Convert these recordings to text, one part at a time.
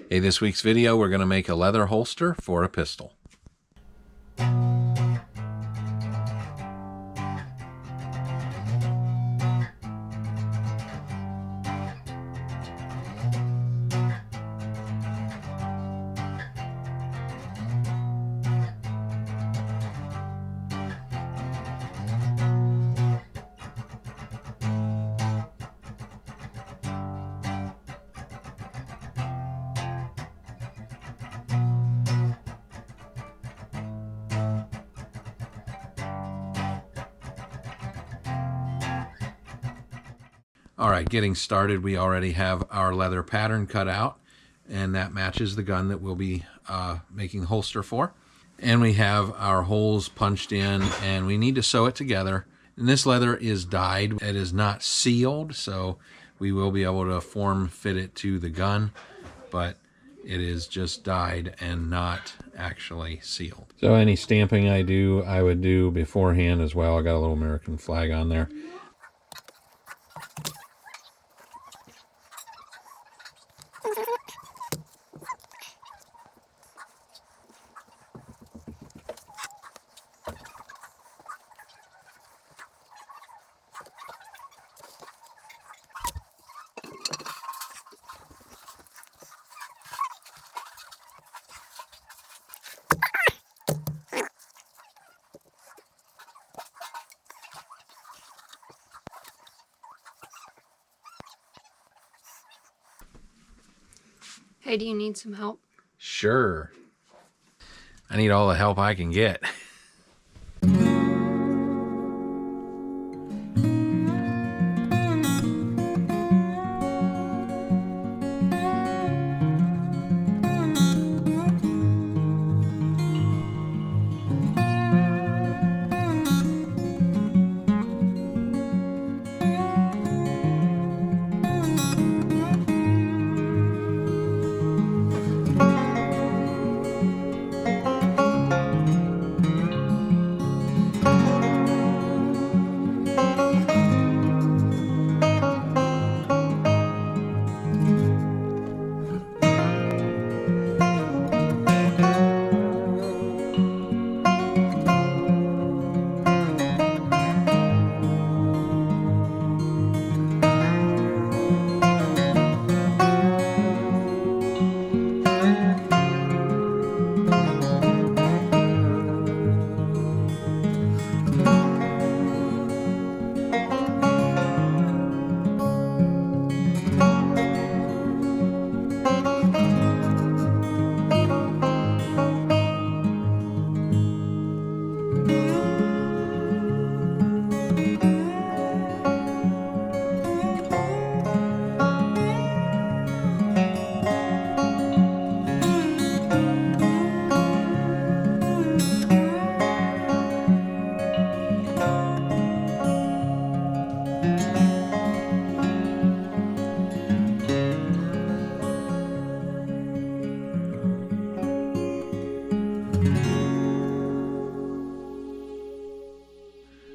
Hey, this week's video, we're going to make a leather holster for a pistol. All right, getting started, we already have our leather pattern cut out, and that matches the gun that we'll be making the holster for. And we have our holes punched in, and we need to sew it together. And this leather is dyed. It is not sealed, so we will be able to form fit it to the gun, but it is just dyed and not actually sealed. So any stamping I would do beforehand as well. I got a little American flag on there. Hey, do you need some help? Sure. I need all the help I can get.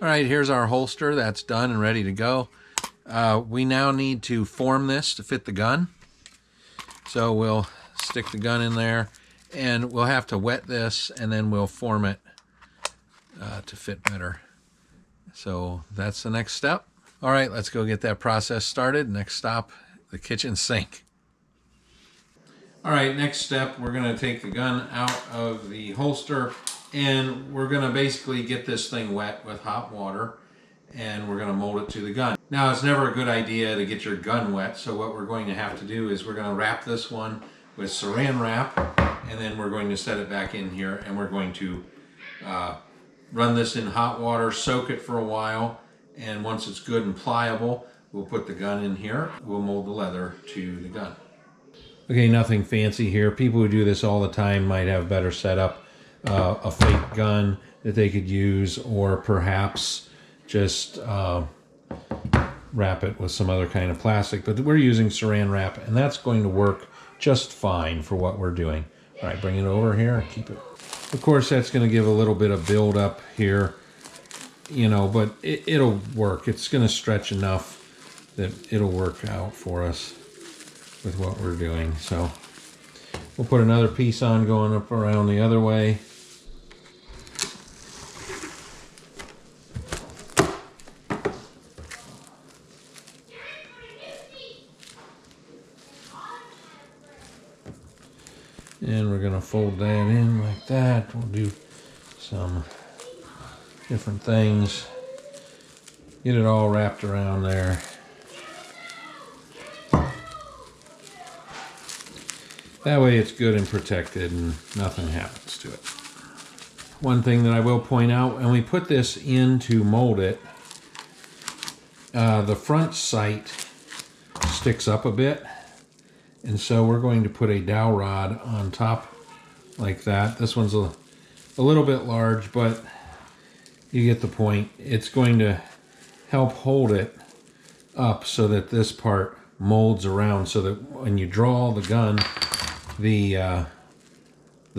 All right, here's our holster. That's done and ready to go. We now need to form this to fit the gun. So we'll stick the gun in there, and we'll have to wet this, and then we'll form it to fit better. So that's the next step. All right, let's go get that process started. Next stop, the kitchen sink. All right, next step, we're going to take the gun out of the holster, and we're going to basically get this thing wet with hot water, and we're going to mold it to the gun. Now, it's never a good idea to get your gun wet, so what we're going to have to do is we're going to wrap this one with saran wrap, and then we're going to set it back in here, and we're going to run this in hot water, soak it for a while, and once it's good and pliable, we'll put the gun in here. We'll mold the leather to the gun. Okay, nothing fancy here. People who do this all the time might have better setup. A fake gun that they could use, or perhaps just wrap it with some other kind of plastic. But we're using saran wrap, and that's going to work just fine for what we're doing. All right, bring it over here and keep it. Of course, that's going to give a little bit of build up here, you know, but it'll work. It's going to stretch enough that it'll work out for us with what we're doing. So We'll put another piece on going up around the other way. And we're going to fold that in like that. We'll do some different things. Get it all wrapped around there. That way it's good and protected and nothing happens to it. One thing that I will point out, when we put this in to mold it, the front sight sticks up a bit. And so we're going to put a dowel rod on top like that. This one's a little bit large, but you get the point. It's going to help hold it up so that this part molds around, so that when you draw the gun, the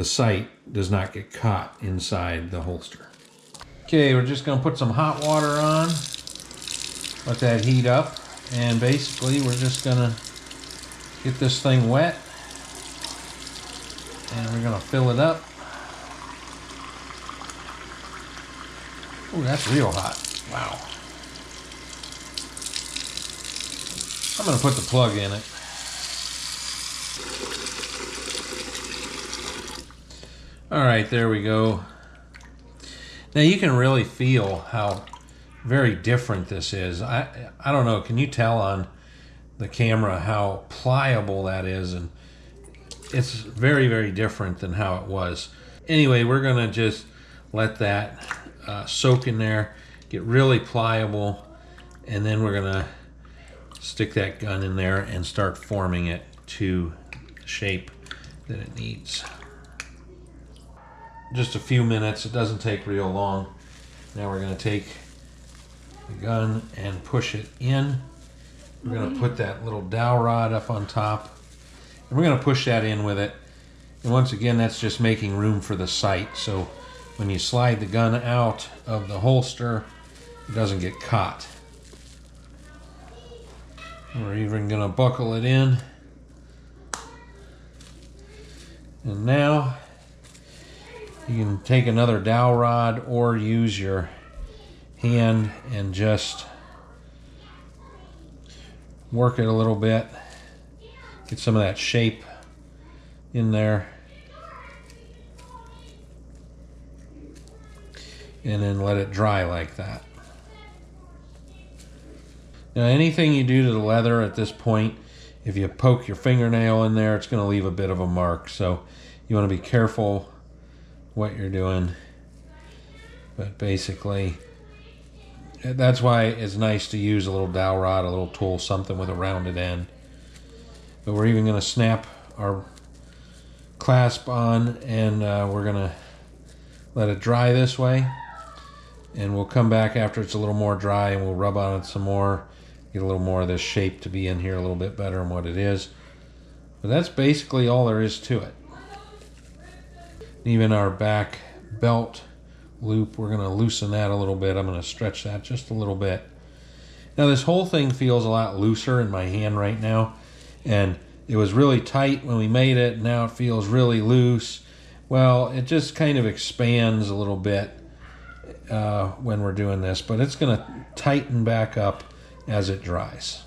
sight does not get caught inside the holster. Okay, we're just going to put some hot water on, let that heat up, and basically we're just going to get this thing wet, and we're going to fill it up. Oh, that's real hot. Wow. I'm going to put the plug in it. All right, there we go. Now you can really feel how very different this is. I don't know, can you tell on the camera how pliable that is? And it's very, very different than how it was. Anyway, we're gonna just let that soak in there, get really pliable, and then we're gonna stick that gun in there and start forming it to the shape that it needs. Just a few minutes, it doesn't take real long. Now we're gonna take the gun and push it in. We're going to put that little dowel rod up on top, and we're going to push that in with it. And once again, that's just making room for the sight, so when you slide the gun out of the holster, it doesn't get caught. We're even going to buckle it in. And now you can take another dowel rod or use your hand and just work it a little bit, get some of that shape in there, and then let it dry like that. Now anything you do to the leather at this point, if you poke your fingernail in there, it's going to leave a bit of a mark, so you want to be careful what you're doing. But basically, that's why it's nice to use a little dowel rod, a little tool, something with a rounded end. But we're even going to snap our clasp on, and we're going to let it dry this way. And we'll come back after it's a little more dry, and we'll rub on it some more, get a little more of this shape to be in here a little bit better than what it is. But that's basically all there is to it. Even our back belt loop, we're going to loosen that a little bit. I'm going to stretch that just a little bit. Now this whole thing feels a lot looser in my hand right now, and it was really tight when we made it. Now it feels really loose. Well, it just kind of expands a little bit when we're doing this, but it's going to tighten back up as it dries.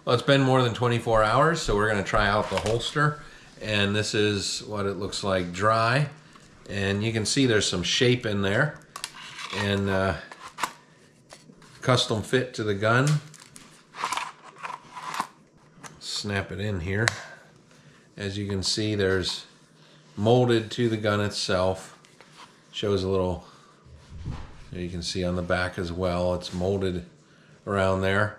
Well, it's been more than 24 hours, so we're going to try out the holster, and this is what it looks like dry. And you can see there's some shape in there, and custom fit to the gun. Snap it in here. As you can see, there's molded to the gun itself. Shows a little, you can see on the back as well, it's molded around there.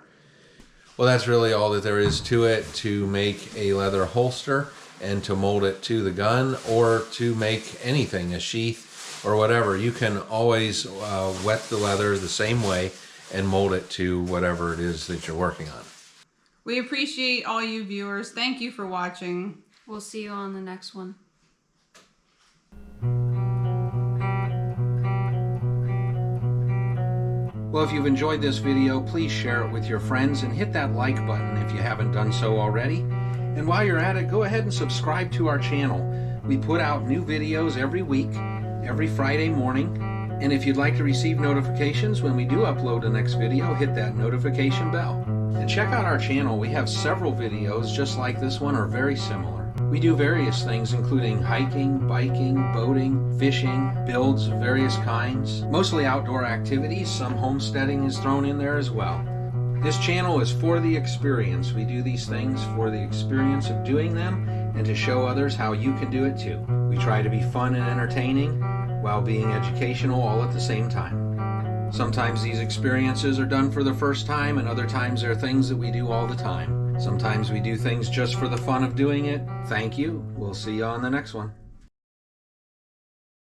Well, that's really all that there is to it to make a leather holster and to mold it to the gun, or to make anything, a sheath or whatever. You can always wet the leather the same way and mold it to whatever it is that you're working on. We appreciate all you viewers. Thank you for watching. We'll see you on the next one. Well, if you've enjoyed this video, please share it with your friends and hit that like button if you haven't done so already. And while you're at it, go ahead and subscribe to our channel. We put out new videos every week, every Friday morning. And if you'd like to receive notifications when we do upload the next video, hit that notification bell. And check out our channel. We have several videos just like this one or very similar. We do various things including hiking, biking, boating, fishing, builds of various kinds, mostly outdoor activities. Some homesteading is thrown in there as well. This channel is for the experience. We do these things for the experience of doing them and to show others how you can do it too. We try to be fun and entertaining while being educational all at the same time. Sometimes these experiences are done for the first time, and other times they're things that we do all the time. Sometimes we do things just for the fun of doing it. Thank you. We'll see you on the next one.